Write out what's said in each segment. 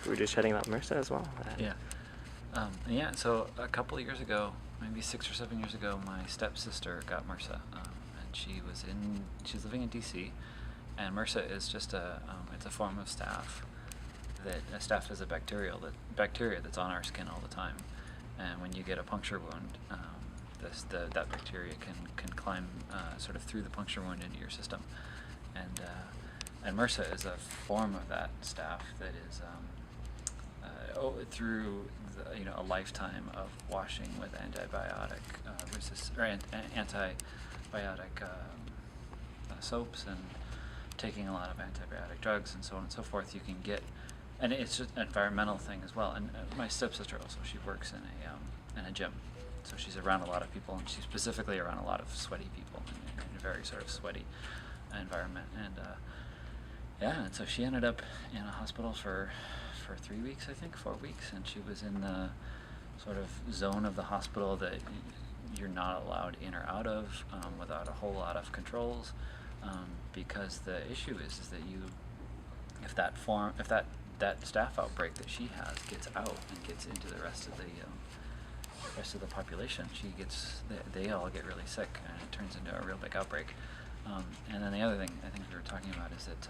we were just chatting about MRSA as well. Yeah. Yeah, so a couple of years ago, maybe 6 or 7 years ago, my stepsister got MRSA, and she was living in DC, and MRSA is just it's a form of staph. Staph is a bacteria that's on our skin all the time, and when you get a puncture wound, that bacteria can climb sort of through the puncture wound into your system, and MRSA is a form of that staph that is through a lifetime of washing with antibiotic soaps and taking a lot of antibiotic drugs and so on and so forth, you can get, and it's just an environmental thing as well. And my stepsister also, she works in a gym, so she's around a lot of people, and she's specifically around a lot of sweaty people in a very sort of sweaty environment. And so she ended up in a hospital for 3 weeks, I think, 4 weeks, and she was in the sort of zone of the hospital that you're not allowed in or out of without a whole lot of controls, because the issue is that if that staph outbreak that she has gets out and gets into the rest of the population, they all get really sick, and it turns into a real big outbreak. And then the other thing I think we were talking about is that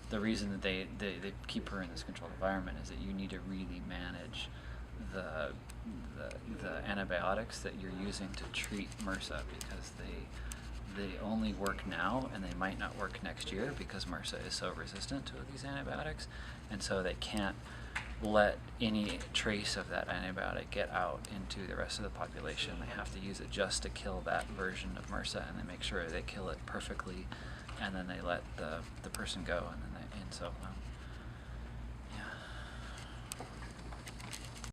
the reason that they keep her in this controlled environment is that you need to really manage the antibiotics that you're using to treat MRSA, because they only work now, and they might not work next year because MRSA is so resistant to these antibiotics, and so they can't let any trace of that antibiotic get out into the rest of the population. They have to use it just to kill that version of MRSA, and they make sure they kill it perfectly, and then they let the person go, and so